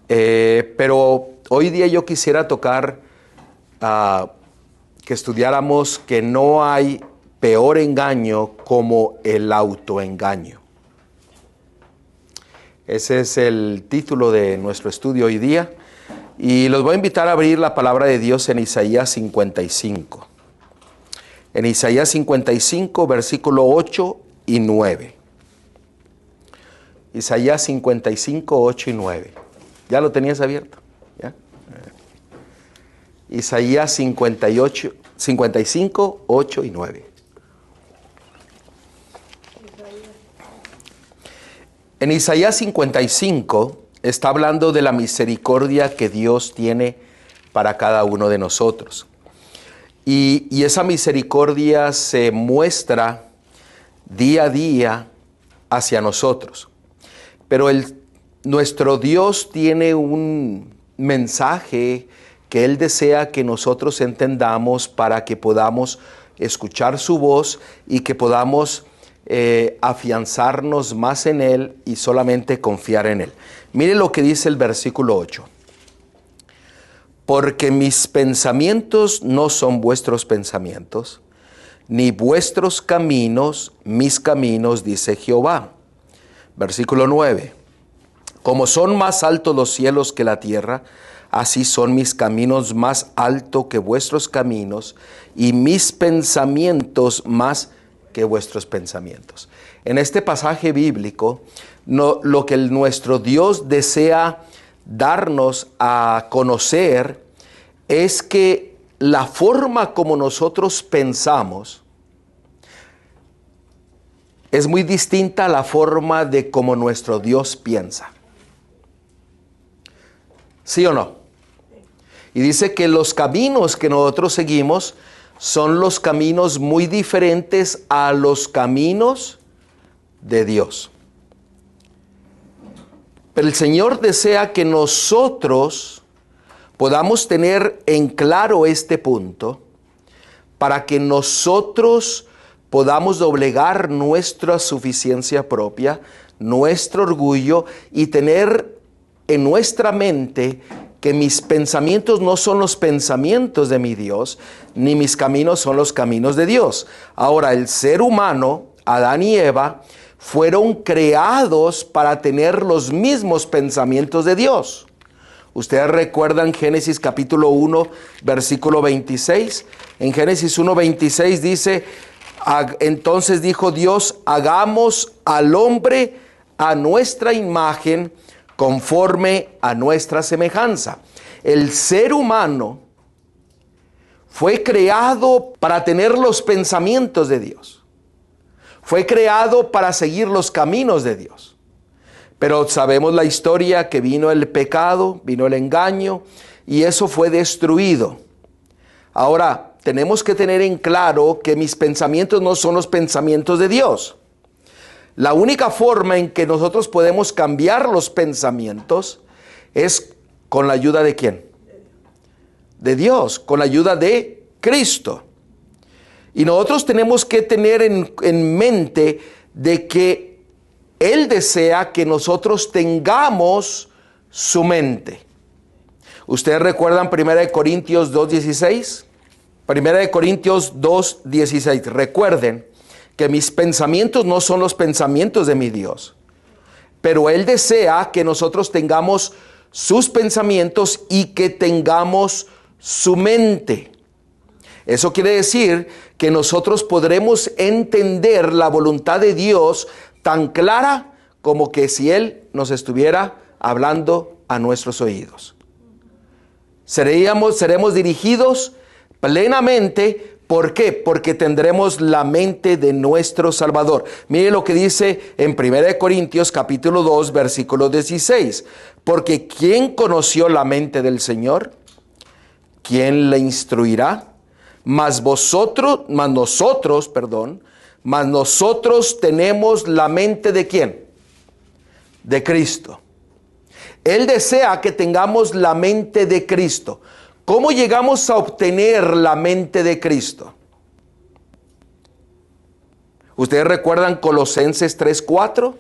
Pero hoy día yo quisiera tocar, que estudiáramos que no hay peor engaño como el autoengaño. Ese es el título de nuestro estudio hoy día. Y los voy a invitar a abrir la palabra de Dios en Isaías 55. En Isaías 55, versículo 8 y 9. Isaías 55, 8 y 9. ¿Ya lo tenías abierto? ¿Ya? Isaías 55, 8 y 9. En Isaías 55 está hablando de la misericordia que Dios tiene para cada uno de nosotros. Y esa misericordia se muestra día a día hacia nosotros. Pero nuestro Dios tiene un mensaje que Él desea que nosotros entendamos para que podamos escuchar su voz y que podamos afianzarnos más en Él y solamente confiar en Él. Mire lo que dice el versículo 8. Porque mis pensamientos no son vuestros pensamientos, ni vuestros caminos mis caminos, dice Jehová. Versículo 9. Como son más altos los cielos que la tierra, así son mis caminos más altos que vuestros caminos, y mis pensamientos más que vuestros pensamientos. En este pasaje bíblico, lo que nuestro Dios desea darnos a conocer es que la forma como nosotros pensamos es muy distinta a la forma de cómo nuestro Dios piensa. ¿Sí o no? Y dice que los caminos que nosotros seguimos son los caminos muy diferentes a los caminos de Dios. Pero el Señor desea que nosotros podamos tener en claro este punto para que nosotros podamos doblegar nuestra suficiencia propia, nuestro orgullo y tener en nuestra mente que mis pensamientos no son los pensamientos de mi Dios, ni mis caminos son los caminos de Dios. Ahora, el ser humano, Adán y Eva, fueron creados para tener los mismos pensamientos de Dios. Ustedes recuerdan Génesis capítulo 1, versículo 26. En Génesis 1, 26 dice: entonces dijo Dios, hagamos al hombre a nuestra imagen, conforme a nuestra semejanza. El ser humano fue creado para tener los pensamientos de Dios. Fue creado para seguir los caminos de Dios. Pero sabemos la historia, que vino el pecado, vino el engaño, y eso fue destruido. Ahora, tenemos que tener en claro que mis pensamientos no son los pensamientos de Dios. La única forma en que nosotros podemos cambiar los pensamientos es con la ayuda ¿de quién? De Dios, con la ayuda de Cristo. Y nosotros tenemos que tener en mente de que Él desea que nosotros tengamos su mente. ¿Ustedes recuerdan 1 Corintios 2:16? 1 Corintios 2:16. Recuerden que mis pensamientos no son los pensamientos de mi Dios, pero Él desea que nosotros tengamos sus pensamientos y que tengamos su mente. Eso quiere decir que nosotros podremos entender la voluntad de Dios tan clara como que si Él nos estuviera hablando a nuestros oídos. Seremos dirigidos plenamente. ¿Por qué? Porque tendremos la mente de nuestro Salvador. Mire lo que dice en 1 Corintios capítulo 2, versículo 16. Porque ¿quién conoció la mente del Señor? ¿Quién le instruirá? Mas nosotros tenemos la mente ¿de quién? De Cristo. Él desea que tengamos la mente de Cristo. ¿Cómo llegamos a obtener la mente de Cristo? Ustedes recuerdan Colosenses 3:4.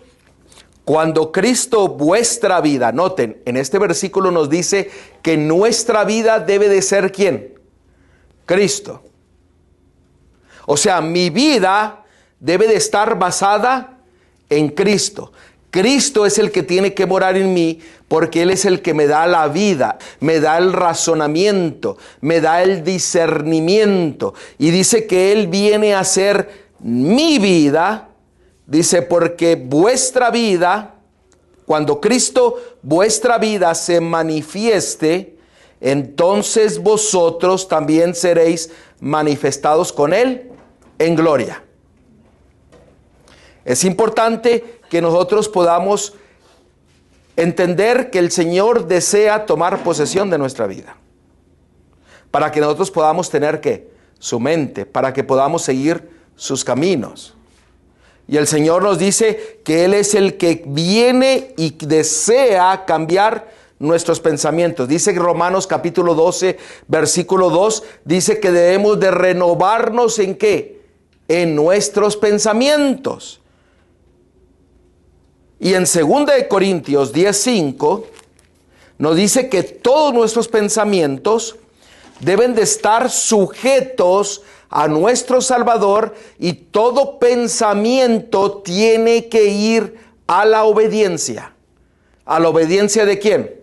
Cuando Cristo vuestra vida, noten, en este versículo nos dice que nuestra vida debe de ser ¿quién? Cristo. O sea, mi vida debe de estar basada en Cristo. Cristo es el que tiene que morar en mí porque Él es el que me da la vida, me da el razonamiento, me da el discernimiento. Y dice que Él viene a ser mi vida. Dice, porque vuestra vida, cuando Cristo, vuestra vida se manifieste, entonces vosotros también seréis manifestados con Él en gloria. Es importante que nosotros podamos entender que el Señor desea tomar posesión de nuestra vida. Para que nosotros podamos tener ¿qué? Su mente, para que podamos seguir sus caminos. Y el Señor nos dice que Él es el que viene y desea cambiar nuestros pensamientos. Dice Romanos capítulo 12, versículo 2, dice que debemos de renovarnos ¿en qué? En nuestros pensamientos. Y en 2 Corintios 10:5 nos dice que todos nuestros pensamientos deben de estar sujetos a nuestro Salvador y todo pensamiento tiene que ir a la obediencia. ¿A la obediencia de quién?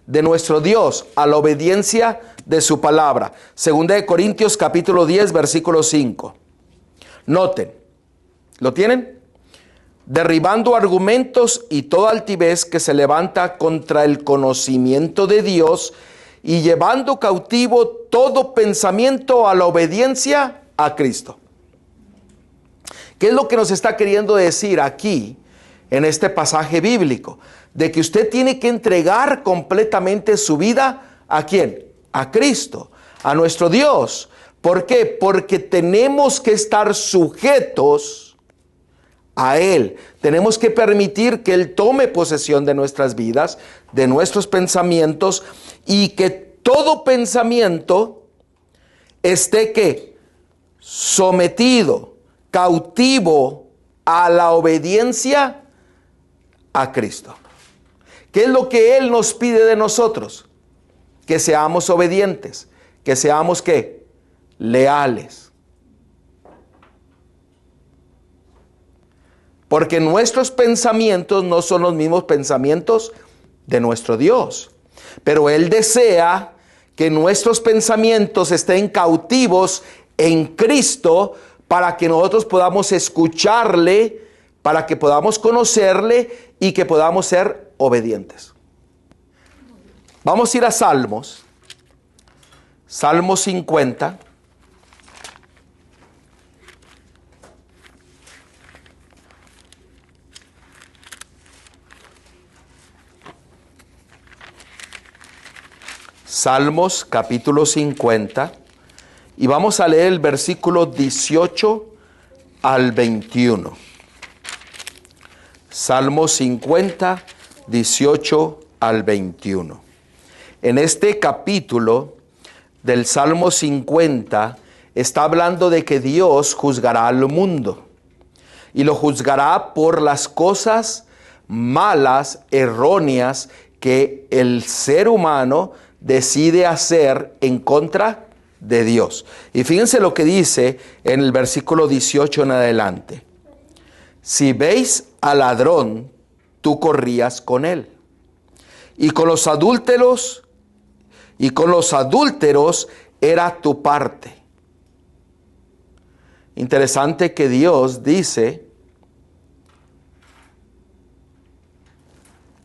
De nuestro Dios, a la obediencia de su palabra. 2 Corintios capítulo 10, versículo 5. Noten, ¿lo tienen? Derribando argumentos y toda altivez que se levanta contra el conocimiento de Dios y llevando cautivo todo pensamiento a la obediencia a Cristo. ¿Qué es lo que nos está queriendo decir aquí en este pasaje bíblico? De que usted tiene que entregar completamente su vida ¿a quién? A Cristo, a nuestro Dios. ¿Por qué? Porque tenemos que estar sujetos a Él. Tenemos que permitir que Él tome posesión de nuestras vidas, de nuestros pensamientos, y que todo pensamiento esté ¿qué? Sometido, cautivo a la obediencia a Cristo. ¿Qué es lo que Él nos pide de nosotros? Que seamos obedientes, que seamos ¿qué? Leales. Porque nuestros pensamientos no son los mismos pensamientos de nuestro Dios. Pero Él desea que nuestros pensamientos estén cautivos en Cristo para que nosotros podamos escucharle, para que podamos conocerle y que podamos ser obedientes. Vamos a ir a Salmos. Salmo 50. Salmos capítulo 50 y vamos a leer el versículo 18 al 21. Salmos 50, 18 al 21. En este capítulo del Salmo 50 está hablando de que Dios juzgará al mundo y lo juzgará por las cosas malas, erróneas que el ser humano decide hacer en contra de Dios. Y fíjense lo que dice en el versículo 18 en adelante. Si veis al ladrón, tú corrías con él. Y con los adúlteros era tu parte. Interesante que Dios dice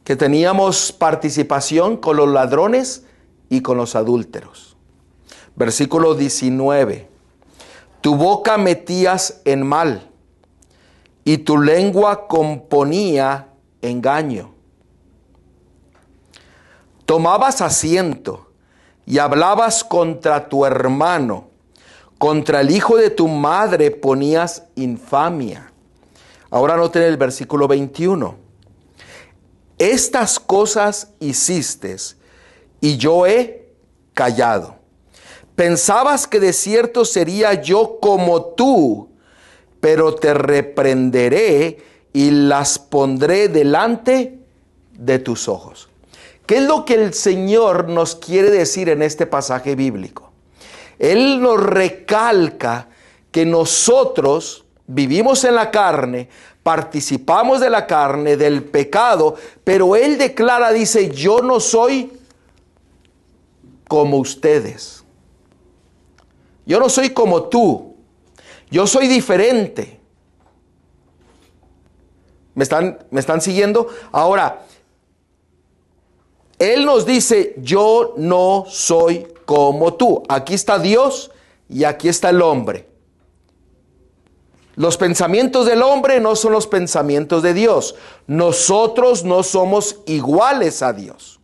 que teníamos participación con los ladrones y con los adúlteros. Versículo 19. Tu boca metías en mal, y tu lengua componía engaño. Tomabas asiento y hablabas contra tu hermano, contra el hijo de tu madre ponías infamia. Ahora noten el versículo 21. Estas cosas hiciste y yo he callado. Pensabas que de cierto sería yo como tú, pero te reprenderé y las pondré delante de tus ojos. ¿Qué es lo que el Señor nos quiere decir en este pasaje bíblico? Él nos recalca que nosotros vivimos en la carne, participamos de la carne, del pecado, pero Él declara, dice, yo no soy como ustedes. Yo no soy como tú. Yo soy diferente. ¿Me están siguiendo? Ahora, Él nos dice, yo no soy como tú. Aquí está Dios y aquí está el hombre. Los pensamientos del hombre no son los pensamientos de Dios. Nosotros no somos iguales a Dios.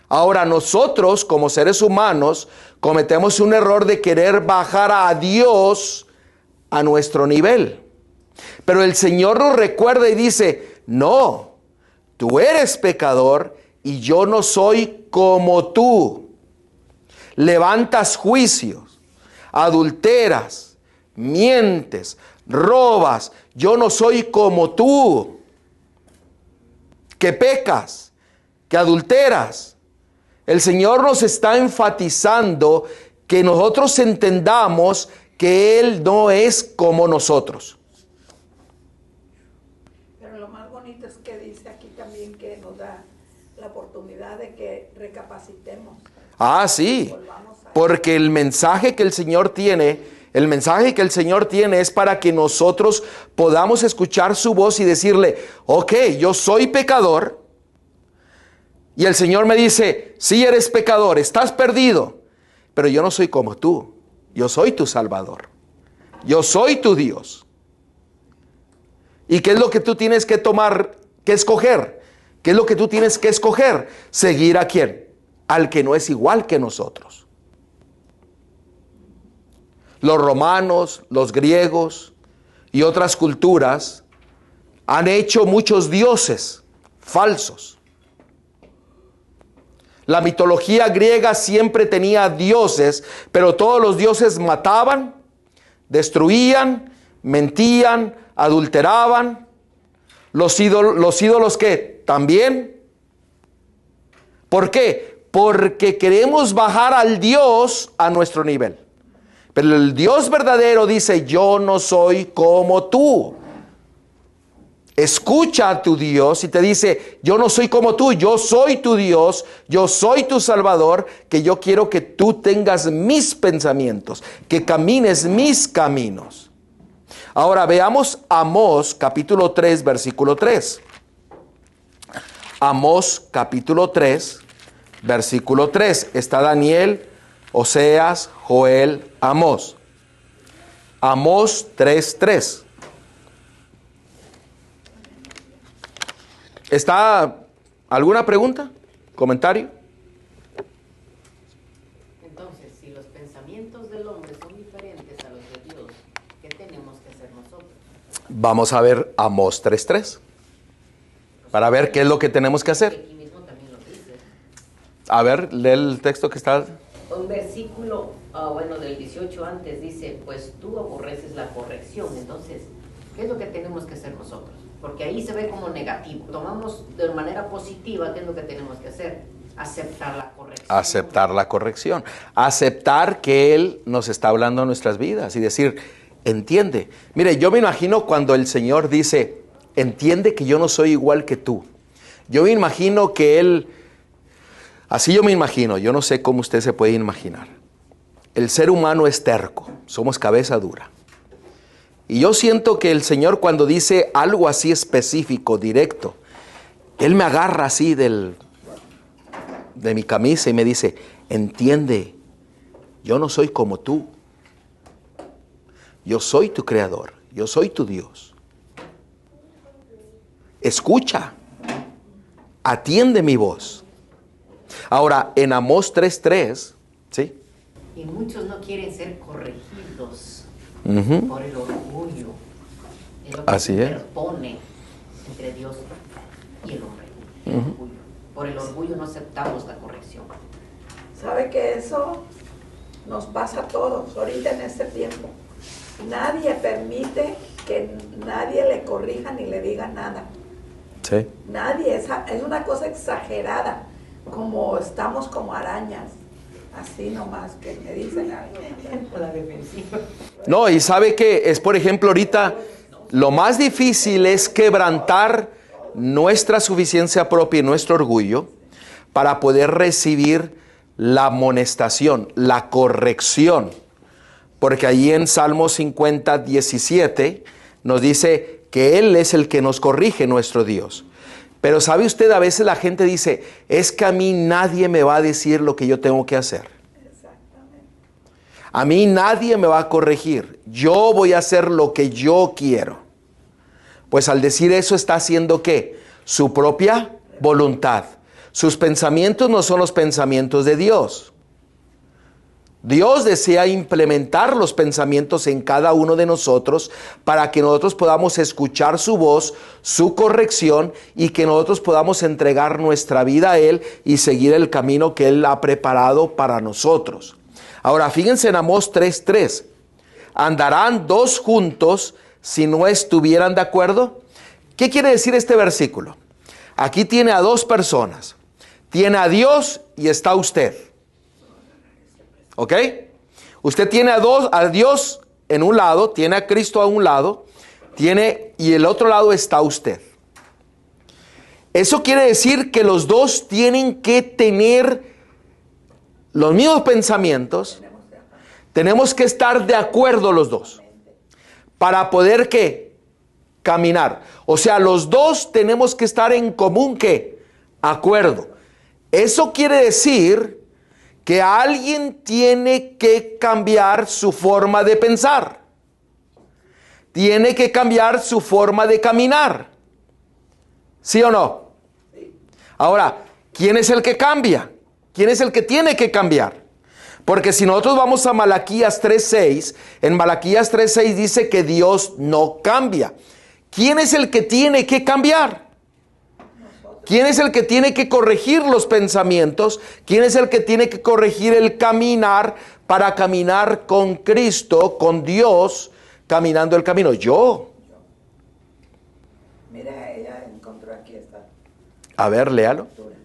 Ahora, nosotros como seres humanos cometemos un error de querer bajar a Dios a nuestro nivel. Pero el Señor nos recuerda y dice, no, tú eres pecador y yo no soy como tú. Levantas juicios, adulteras, mientes, robas. Yo no soy como tú, que pecas, que adulteras. El Señor nos está enfatizando que nosotros entendamos que Él no es como nosotros. Pero lo más bonito es que dice aquí también que nos da la oportunidad de que recapacitemos. Ah, sí, porque el mensaje que el Señor tiene es para que nosotros podamos escuchar su voz y decirle, ok, yo soy pecador. Y el Señor me dice, sí eres pecador, estás perdido, pero yo no soy como tú. Yo soy tu Salvador. Yo soy tu Dios. ¿Y qué es lo que tú tienes que escoger? ¿Qué es lo que tú tienes que escoger? ¿Seguir a quién? Al que no es igual que nosotros. Los romanos, los griegos y otras culturas han hecho muchos dioses falsos. La mitología griega siempre tenía dioses, pero todos los dioses mataban, destruían, mentían, adulteraban. Los ídolos ¿qué? También. ¿Por qué? Porque queremos bajar al Dios a nuestro nivel. Pero el Dios verdadero dice, yo no soy como tú. Escucha a tu Dios y te dice, yo no soy como tú, yo soy tu Dios, yo soy tu Salvador, que yo quiero que tú tengas mis pensamientos, que camines mis caminos. Ahora veamos Amós capítulo 3, versículo 3. Amós capítulo 3, versículo 3. Está Daniel, Oseas, Joel, Amós. Amós 3, 3. ¿Está alguna pregunta? ¿Comentario? Entonces, si los pensamientos del hombre son diferentes a los de Dios, ¿qué tenemos que hacer nosotros? Vamos a ver Amós 3:3 para ver qué es lo que tenemos que hacer. Aquí mismo también lo dice. A ver, lee el texto que está. Un versículo, del 18 antes dice, pues tú aborreces la corrección. Entonces, ¿qué es lo que tenemos que hacer nosotros? Porque ahí se ve como negativo. Tomamos de manera positiva, ¿qué es lo que tenemos que hacer? Aceptar la corrección. Aceptar la corrección. Aceptar que Él nos está hablando en nuestras vidas y decir, entiende. Mire, yo me imagino cuando el Señor dice, entiende que yo no soy igual que tú. Yo me imagino que Él, así yo me imagino, yo no sé cómo usted se puede imaginar. El ser humano es terco, somos cabeza dura. Y yo siento que el Señor cuando dice algo así específico, directo, Él me agarra así de mi camisa y me dice, entiende, yo no soy como tú. Yo soy tu creador, yo soy tu Dios. Escucha, atiende mi voz. Ahora, en Amós 3:3, ¿sí? Y muchos no quieren ser corregidos. Uh-huh. Por el orgullo. Es lo que Así se es. interpone entre Dios y el hombre. El Uh-huh. orgullo. Por el orgullo no aceptamos la corrección. ¿Sabe que eso nos pasa a todos ahorita en este tiempo? Nadie permite que nadie le corrija ni le diga nada. Sí. Nadie, es una cosa exagerada, como estamos como arañas, así nomás, que me dicen algo. La defensiva. No, y sabe que es, por ejemplo, ahorita lo más difícil es quebrantar nuestra suficiencia propia y nuestro orgullo para poder recibir la amonestación, la corrección. Porque allí en Salmo 50, 17 nos dice que Él es el que nos corrige, nuestro Dios. Pero ¿sabe usted? A veces la gente dice, es que a mí nadie me va a decir lo que yo tengo que hacer. Exactamente. A mí nadie me va a corregir. Yo voy a hacer lo que yo quiero. Pues al decir eso está haciendo ¿qué? Su propia voluntad. Sus pensamientos no son los pensamientos de Dios. Dios desea implementar los pensamientos en cada uno de nosotros para que nosotros podamos escuchar su voz, su corrección y que nosotros podamos entregar nuestra vida a Él y seguir el camino que Él ha preparado para nosotros. Ahora, fíjense en Amós 3:3. ¿Andarán dos juntos si no estuvieran de acuerdo? ¿Qué quiere decir este versículo? Aquí tiene a dos personas. Tiene a Dios y está usted. ¿Ok? Usted tiene a Dios en un lado, tiene a Cristo a un lado, y el otro lado está usted. Eso quiere decir que los dos tienen que tener los mismos pensamientos. Tenemos que estar de acuerdo los dos para poder ¿qué? Caminar. O sea, los dos tenemos que estar en común ¿qué? Acuerdo. Eso quiere decir que alguien tiene que cambiar su forma de pensar. Tiene que cambiar su forma de caminar. ¿Sí o no? Ahora, ¿quién es el que cambia? ¿Quién es el que tiene que cambiar? Porque si nosotros vamos a Malaquías 3:6, en Malaquías 3:6 dice que Dios no cambia. ¿Quién es el que tiene que cambiar? ¿Quién es el que tiene que corregir los pensamientos? ¿Quién es el que tiene que corregir el caminar para caminar con Cristo, con Dios, caminando el camino? Yo. Mira, ella encontró aquí esta A ver, léalo. lectura.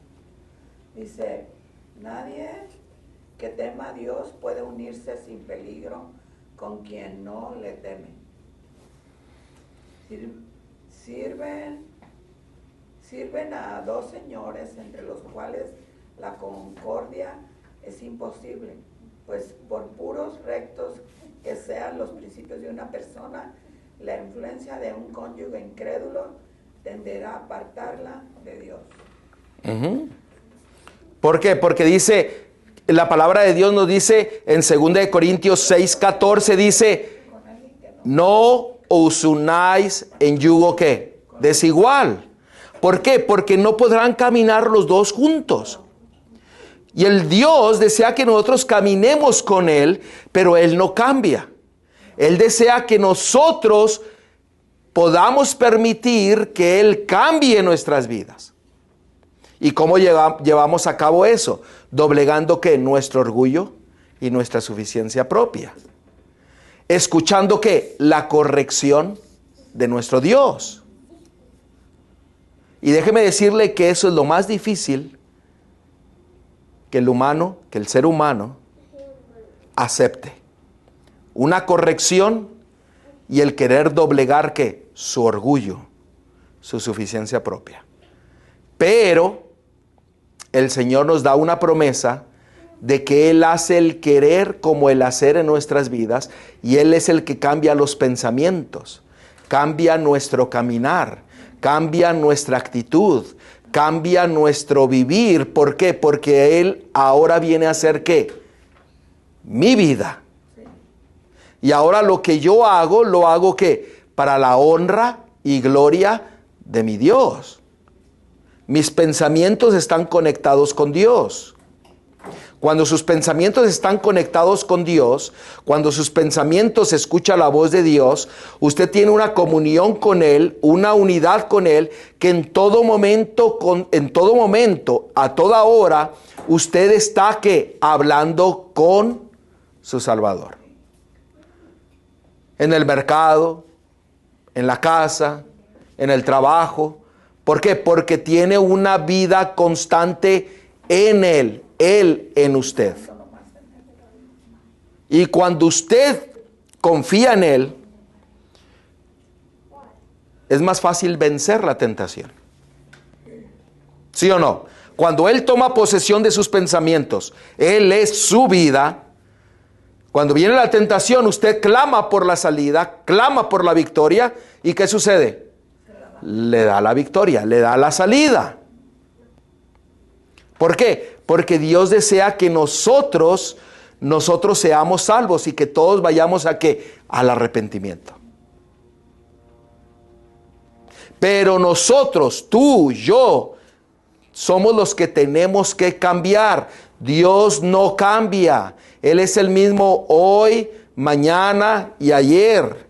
Dice, nadie que tema a Dios puede unirse sin peligro con quien no le teme. Sirven a dos señores entre los cuales la concordia es imposible, pues por puros rectos que sean los principios de una persona, la influencia de un cónyuge incrédulo tenderá a apartarla de Dios. Uh-huh. ¿Por qué? Porque dice, la palabra de Dios nos dice en 2 Corintios 6:14, dice, no os unáis en yugo ¿qué? Desigual. ¿Por qué? Porque no podrán caminar los dos juntos. Y el Dios desea que nosotros caminemos con Él, pero Él no cambia. Él desea que nosotros podamos permitir que Él cambie nuestras vidas. ¿Y cómo llevamos a cabo eso? Doblegando ¿qué? Nuestro orgullo y nuestra suficiencia propia. Escuchando ¿qué? La corrección de nuestro Dios. Y déjeme decirle que eso es lo más difícil que el ser humano acepte. Una corrección y el querer doblegar ¿qué? Su orgullo, su suficiencia propia. Pero el Señor nos da una promesa de que Él hace el querer como el hacer en nuestras vidas, y Él es el que cambia los pensamientos, cambia nuestro caminar, cambia nuestra actitud, cambia nuestro vivir. ¿Por qué? Porque Él ahora viene a hacer ¿qué? Mi vida. Y ahora lo que yo hago, lo hago ¿qué? Para la honra y gloria de mi Dios. Mis pensamientos están conectados con Dios. Cuando sus pensamientos están conectados con Dios, cuando sus pensamientos escuchan la voz de Dios, usted tiene una comunión con Él, una unidad con Él, que en todo momento, a toda hora, usted está ¿qué? Hablando con su Salvador. En el mercado, en la casa, en el trabajo. ¿Por qué? Porque tiene una vida constante en Él en usted. Y cuando usted confía en Él, es más fácil vencer la tentación. ¿Sí o no? Cuando Él toma posesión de sus pensamientos, Él es su vida. Cuando viene la tentación, usted clama por la salida, clama por la victoria. ¿Y qué sucede? Le da la victoria, le da la salida. ¿Por qué? Porque Dios desea que nosotros seamos salvos y que todos vayamos ¿a qué? Al arrepentimiento. Pero nosotros, tú, yo, somos los que tenemos que cambiar. Dios no cambia. Él es el mismo hoy, mañana y ayer.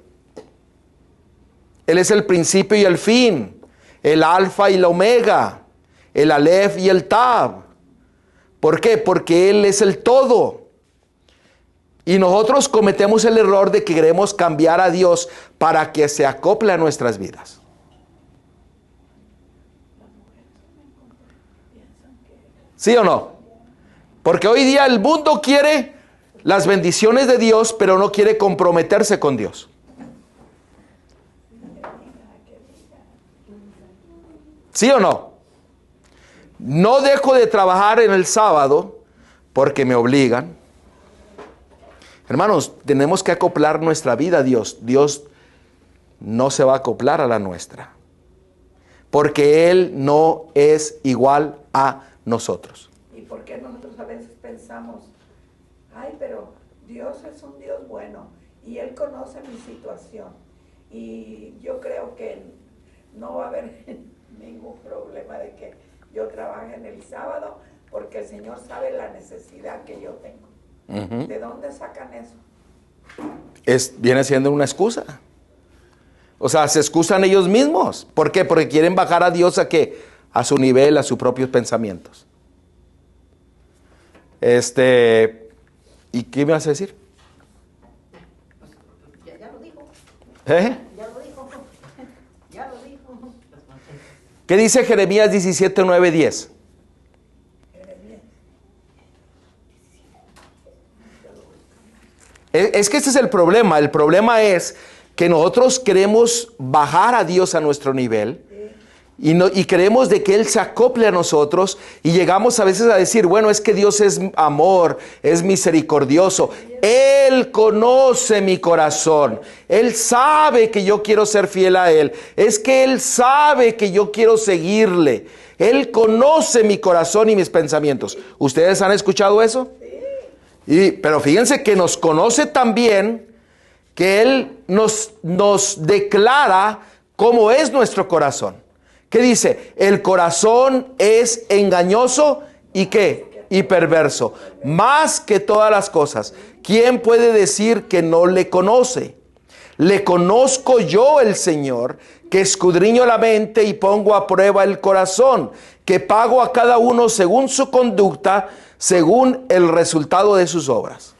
Él es el principio y el fin, el alfa y la omega, el alef y el tab. ¿Por qué? Porque Él es el todo. Y nosotros cometemos el error de que queremos cambiar a Dios para que se acople a nuestras vidas. ¿Sí o no? Porque hoy día el mundo quiere las bendiciones de Dios, pero no quiere comprometerse con Dios. ¿Sí o no? No dejo de trabajar en el sábado porque me obligan. Hermanos, tenemos que acoplar nuestra vida a Dios. Dios no se va a acoplar a la nuestra, porque Él no es igual a nosotros. ¿Y por qué nosotros a veces pensamos, ay, pero Dios es un Dios bueno y Él conoce mi situación? Y yo creo que no va a haber ningún problema de que yo trabaje en el sábado, porque el Señor sabe la necesidad que yo tengo. Uh-huh. ¿De dónde sacan eso? Viene siendo una excusa. O sea, se excusan ellos mismos. ¿Por qué? Porque quieren bajar a Dios ¿a qué? A su nivel, a sus propios pensamientos. ¿Y qué me vas a decir? Ya lo dijo. ¿Eh? Ya lo dijo. Ya lo dijo. ¿Qué dice Jeremías 17, 9, 10? Es que ese es el problema. El problema es que nosotros queremos bajar a Dios a nuestro nivel y queremos de que Él se acople a nosotros, y llegamos a veces a decir, bueno, es que Dios es amor, es misericordioso. Él conoce mi corazón. Él sabe que yo quiero ser fiel a Él. Es que Él sabe que yo quiero seguirle. Él conoce mi corazón y mis pensamientos. ¿Ustedes han escuchado eso? Pero fíjense que nos conoce también, que Él nos declara cómo es nuestro corazón. ¿Qué dice? El corazón es engañoso y ¿qué? Y perverso, más que todas las cosas. ¿Quién puede decir que no le conoce? Le conozco yo, el Señor, que escudriño la mente y pongo a prueba el corazón, que pago a cada uno según su conducta, según el resultado de sus obras.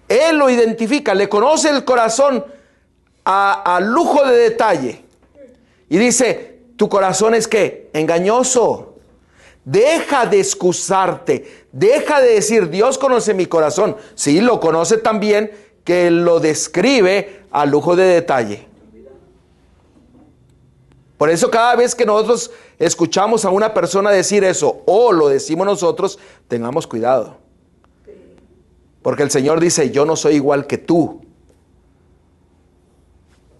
Él lo identifica, le conoce el corazón a lujo de detalle. Y dice, tu corazón es ¿qué? Engañoso. Deja de excusarte, deja de decir, Dios conoce mi corazón. Sí, lo conoce también, que lo describe a lujo de detalle. Por eso cada vez que nosotros escuchamos a una persona decir eso, o lo decimos nosotros, tengamos cuidado. Porque el Señor dice, yo no soy igual que tú.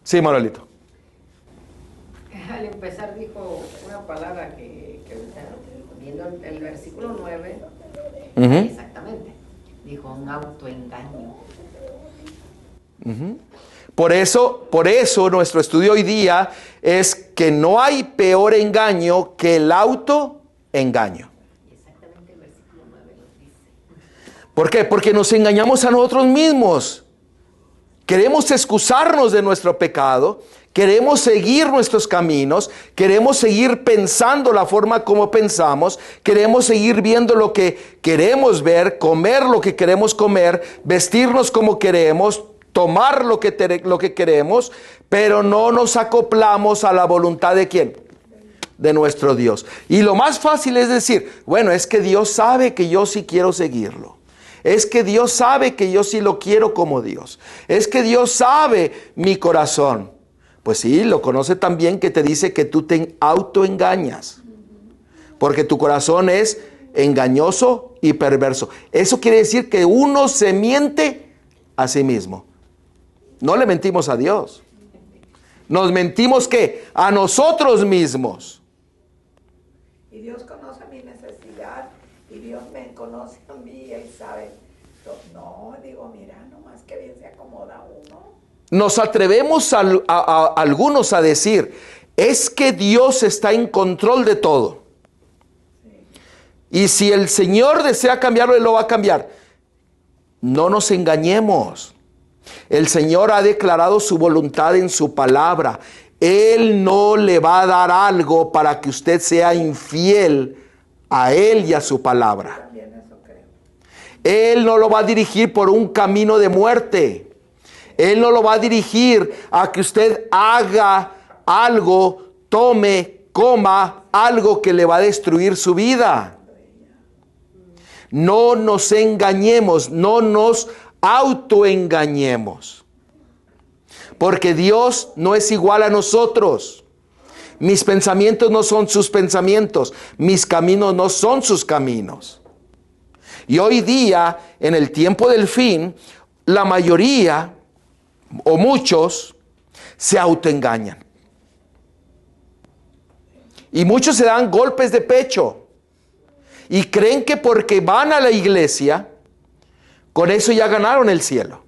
Sí, Manuelito. Al empezar dijo una palabra que viendo el versículo 9, exactamente, dijo un autoengaño. Por eso nuestro estudio hoy día es que no hay peor engaño que el autoengaño. Exactamente el versículo 9 nos dice. ¿Por qué? Porque nos engañamos a nosotros mismos. Queremos excusarnos de nuestro pecado, queremos seguir nuestros caminos, queremos seguir pensando la forma como pensamos, queremos seguir viendo lo que queremos ver, comer lo que queremos comer, vestirnos como queremos, tomar lo que queremos, pero no nos acoplamos a la voluntad de ¿quién? De nuestro Dios. Y lo más fácil es decir, bueno, es que Dios sabe que yo sí quiero seguirlo. Es que Dios sabe que yo sí lo quiero como Dios. Es que Dios sabe mi corazón. Pues sí, lo conoce también, que te dice que tú te autoengañas. Porque tu corazón es engañoso y perverso. Eso quiere decir que uno se miente a sí mismo. No le mentimos a Dios. Nos mentimos ¿qué? A nosotros mismos. Y Dios conoce mi necesidad y Dios me conoce a mí y Él sabe. No, digo, mira, nomás que bien se acomoda uno. Nos atrevemos a algunos a decir, es que Dios está en control de todo. Y si el Señor desea cambiarlo, Él lo va a cambiar. No nos engañemos. El Señor ha declarado su voluntad en su palabra. Él no le va a dar algo para que usted sea infiel a Él y a su palabra. También eso creo. Él no lo va a dirigir por un camino de muerte. Él no lo va a dirigir a que usted haga algo, tome, coma algo que le va a destruir su vida. No nos engañemos, no nos autoengañemos. Porque Dios no es igual a nosotros. Mis pensamientos no son sus pensamientos. Mis caminos no son sus caminos. Y hoy día, en el tiempo del fin, la mayoría o muchos se autoengañan. Y muchos se dan golpes de pecho. Y creen que porque van a la iglesia, con eso ya ganaron el cielo.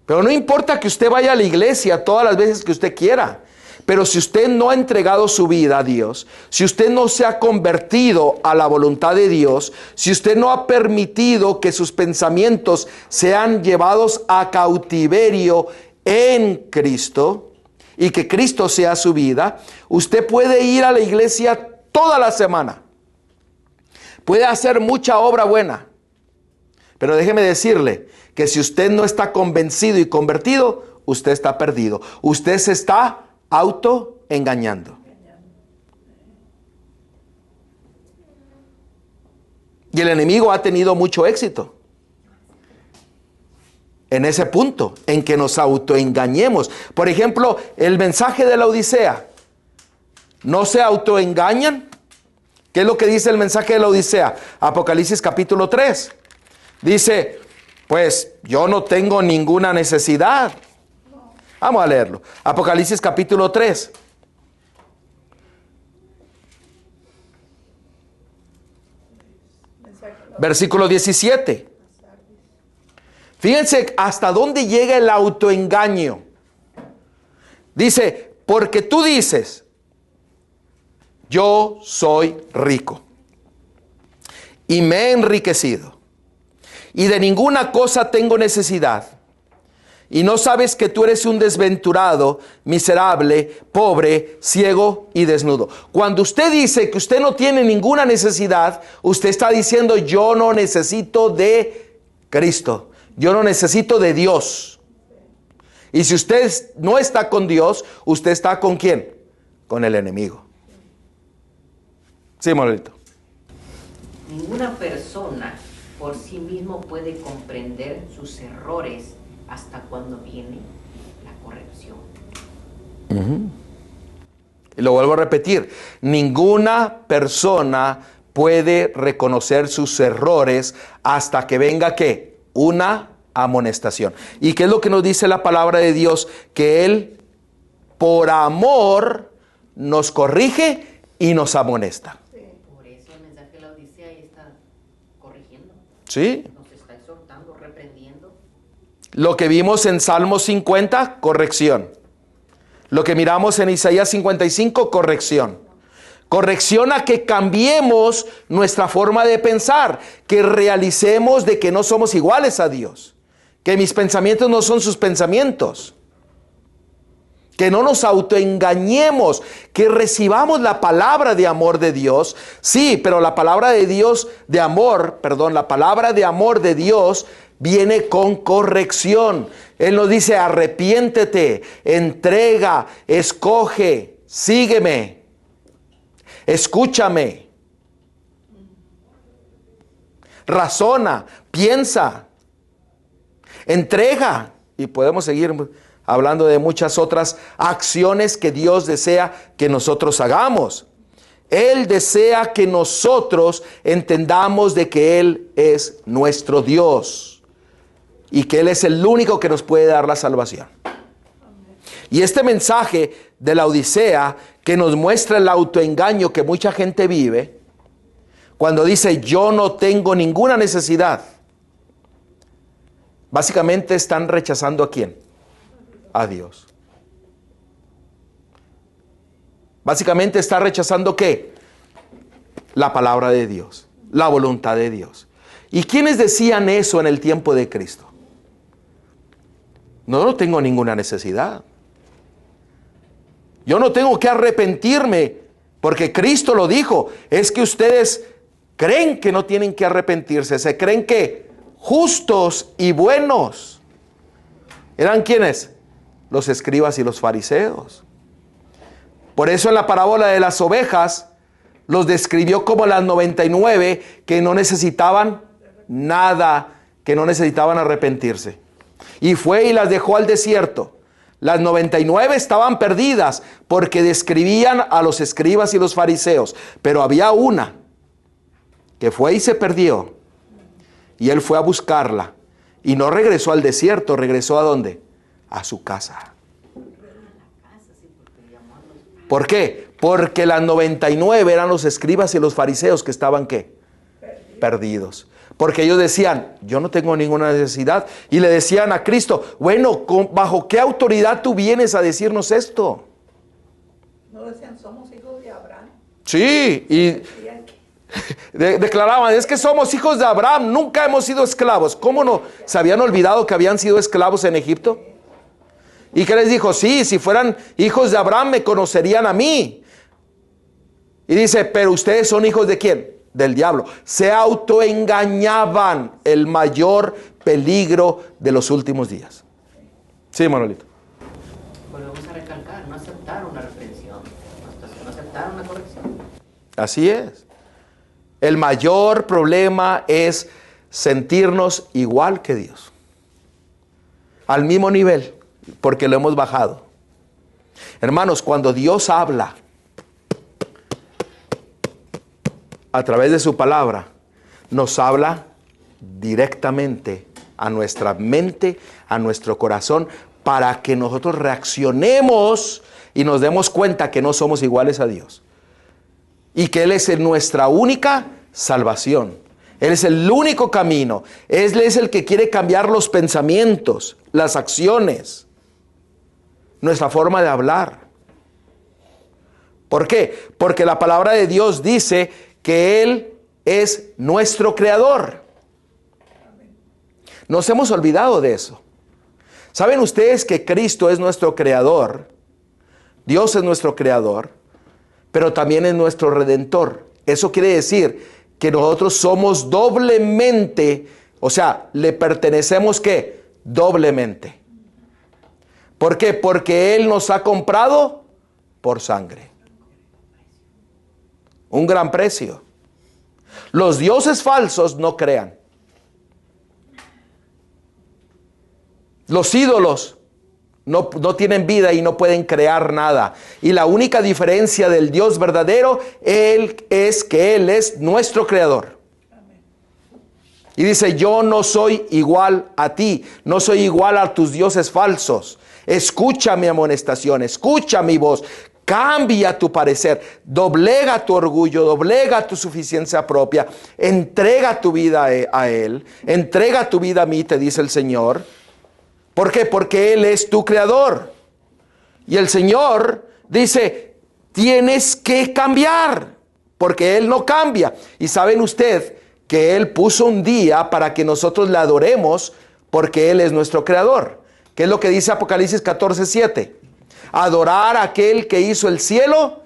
Pero no importa que usted vaya a la iglesia todas las veces que usted quiera. Pero si usted no ha entregado su vida a Dios, si usted no se ha convertido a la voluntad de Dios, si usted no ha permitido que sus pensamientos sean llevados a cautiverio en Cristo y que Cristo sea su vida, usted puede ir a la iglesia toda la semana. Puede hacer mucha obra buena. Pero déjeme decirle que si usted no está convencido y convertido, usted está perdido. Usted se está autoengañando. Y el enemigo ha tenido mucho éxito en ese punto, en que nos autoengañemos. Por ejemplo, el mensaje de la Odisea. ¿No se autoengañan? ¿Qué es lo que dice el mensaje de la Odisea? Apocalipsis capítulo 3. Dice, pues yo no tengo ninguna necesidad. Vamos a leerlo. Apocalipsis capítulo 3. Versículo 17. Fíjense hasta dónde llega el autoengaño. Dice, porque tú dices, yo soy rico y me he enriquecido y de ninguna cosa tengo necesidad. Y no sabes que tú eres un desventurado, miserable, pobre, ciego y desnudo. Cuando usted dice que usted no tiene ninguna necesidad, usted está diciendo, yo no necesito de Cristo. Yo no necesito de Dios. Y si usted no está con Dios, usted está ¿con quién? Con el enemigo. Sí, Manuelito. Ninguna persona por sí mismo puede comprender sus errores hasta cuando viene la corrección. Y lo vuelvo a repetir. Ninguna persona puede reconocer sus errores hasta que venga ¿qué? Una amonestación. ¿Y qué es lo que nos dice la palabra de Dios? Que Él, por amor, nos corrige y nos amonesta. Por eso el mensaje de la Odisea ahí está corrigiendo. ¿Sí? Nos está exhortando, reprendiendo. Lo que vimos en Salmo 50, corrección. Lo que miramos en Isaías 55, corrección. Corrección a que cambiemos nuestra forma de pensar, que realicemos de que no somos iguales a Dios, que mis pensamientos no son sus pensamientos, que no nos autoengañemos, que recibamos la palabra de amor de Dios. Sí, pero la palabra de Dios de amor, la palabra de amor de Dios viene con corrección. Él nos dice, arrepiéntete, entrega, escoge, sígueme, escúchame, razona, piensa, entrega. Y podemos seguir hablando de muchas otras acciones que Dios desea que nosotros hagamos. Él desea que nosotros entendamos de que Él es nuestro Dios y que Él es el único que nos puede dar la salvación. Y este mensaje de la Odisea que nos muestra el autoengaño que mucha gente vive cuando dice yo no tengo ninguna necesidad, básicamente están rechazando ¿a quién? A Dios. Básicamente está rechazando ¿qué? La palabra de Dios, la voluntad de Dios. ¿Y quiénes decían eso en el tiempo de Cristo? No tengo ninguna necesidad. Yo no tengo que arrepentirme, porque Cristo lo dijo. Es que ustedes creen que no tienen que arrepentirse, se creen que justos y buenos. ¿Eran quiénes? Los escribas y los fariseos. Por eso en la parábola de las ovejas los describió como las 99 que no necesitaban nada, que no necesitaban arrepentirse. Y fue y las dejó al desierto. Las 99 estaban perdidas porque describían a los escribas y los fariseos. Pero había una que fue y se perdió. Y él fue a buscarla. Y no regresó al desierto, regresó ¿a dónde? A su casa. ¿Por qué? Porque las 99 eran los escribas y los fariseos que estaban ¿qué? Perdidos. Porque ellos decían, yo no tengo ninguna necesidad. Y le decían a Cristo, bueno, ¿bajo qué autoridad tú vienes a decirnos esto? No decían, somos hijos de Abraham. Sí, y declaraban, es que somos hijos de Abraham, nunca hemos sido esclavos. ¿Cómo no? ¿Se habían olvidado que habían sido esclavos en Egipto? ¿Y qué les dijo? Sí, si fueran hijos de Abraham me conocerían a mí. Y dice, pero ustedes son hijos ¿de quién? Del diablo. Se autoengañaban, el mayor peligro de los últimos días. Sí, Manuelito. Volvemos a recalcar, no aceptaron una reprensión, no aceptaron una corrección. Así es. El mayor problema es sentirnos igual que Dios. Al mismo nivel, porque lo hemos bajado. Hermanos, cuando Dios habla a través de su palabra, nos habla directamente a nuestra mente, a nuestro corazón, para que nosotros reaccionemos y nos demos cuenta que no somos iguales a Dios. Y que Él es nuestra única salvación. Él es el único camino. Él es el que quiere cambiar los pensamientos, las acciones, nuestra forma de hablar. ¿Por qué? Porque la palabra de Dios dice que Él es nuestro creador. Nos hemos olvidado de eso. ¿Saben ustedes que Cristo es nuestro creador? Dios es nuestro creador, pero también es nuestro redentor. Eso quiere decir que nosotros somos doblemente, o sea, le pertenecemos ¿qué? Doblemente. ¿Por qué? Porque Él nos ha comprado por sangre. Un gran precio. Los dioses falsos no crean. Los ídolos no tienen vida y no pueden crear nada. Y la única diferencia del Dios verdadero, Él es que Él es nuestro creador. Y dice, yo no soy igual a ti, no soy igual a tus dioses falsos. Escucha mi amonestación, escucha mi voz. Cambia tu parecer, doblega tu orgullo, doblega tu suficiencia propia, entrega tu vida a Él, entrega tu vida a mí, te dice el Señor. ¿Por qué? Porque Él es tu creador. Y el Señor dice, tienes que cambiar, porque Él no cambia. Y saben usted que Él puso un día para que nosotros le adoremos, porque Él es nuestro creador. ¿Qué es lo que dice Apocalipsis 14:7? Adorar a aquel que hizo el cielo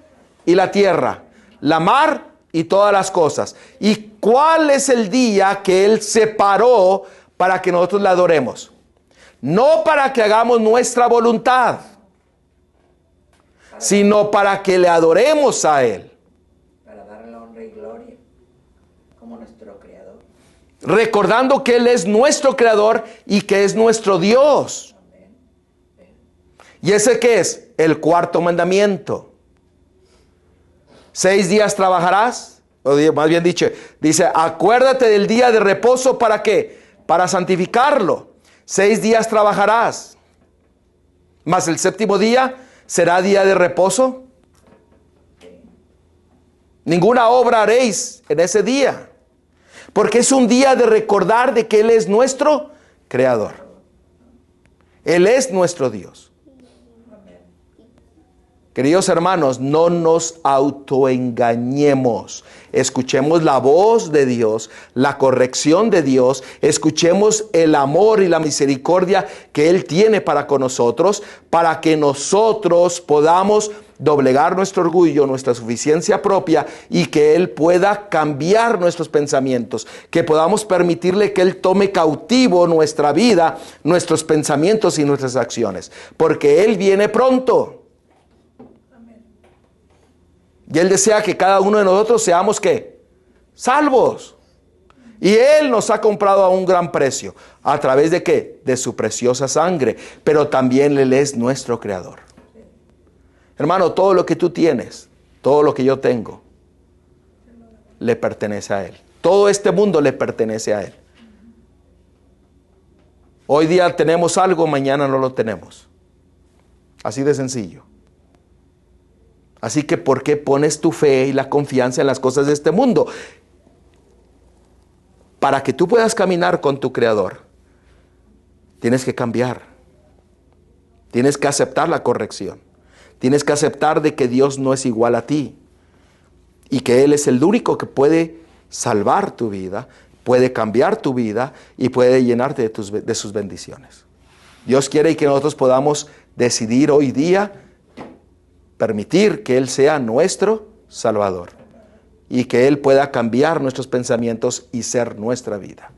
y la tierra, la mar y todas las cosas. ¿Y cuál es el día que Él separó para que nosotros le adoremos. No para que hagamos nuestra voluntad, sino para que le adoremos a Él. Para darle honra y gloria como nuestro Creador. Recordando que Él es nuestro Creador y que es nuestro Dios. ¿Y ese qué es? El cuarto mandamiento. 6 días trabajarás, o más bien dicho, dice, acuérdate del día de reposo, ¿para qué? Para santificarlo. 6 días trabajarás, mas el séptimo día será día de reposo. Ninguna obra haréis en ese día, porque es un día de recordar de que Él es nuestro Creador. Él es nuestro Dios. Queridos hermanos, no nos autoengañemos. Escuchemos la voz de Dios, la corrección de Dios. Escuchemos el amor y la misericordia que Él tiene para con nosotros, para que nosotros podamos doblegar nuestro orgullo, nuestra suficiencia propia, y que Él pueda cambiar nuestros pensamientos, que podamos permitirle que Él tome cautivo nuestra vida, nuestros pensamientos y nuestras acciones, porque Él viene pronto. Y Él desea que cada uno de nosotros seamos, ¿qué? Salvos. Y Él nos ha comprado a un gran precio. ¿A través de qué? De su preciosa sangre. Pero también Él es nuestro Creador. Hermano, todo lo que tú tienes, todo lo que yo tengo, le pertenece a Él. Todo este mundo le pertenece a Él. Hoy día tenemos algo, mañana no lo tenemos. Así de sencillo. Así que, ¿por qué pones tu fe y la confianza en las cosas de este mundo? Para que tú puedas caminar con tu Creador, tienes que cambiar. Tienes que aceptar la corrección. Tienes que aceptar de que Dios no es igual a ti. Y que Él es el único que puede salvar tu vida, puede cambiar tu vida y puede llenarte de sus bendiciones. Dios quiere que nosotros podamos decidir hoy día permitir que Él sea nuestro Salvador y que Él pueda cambiar nuestros pensamientos y ser nuestra vida.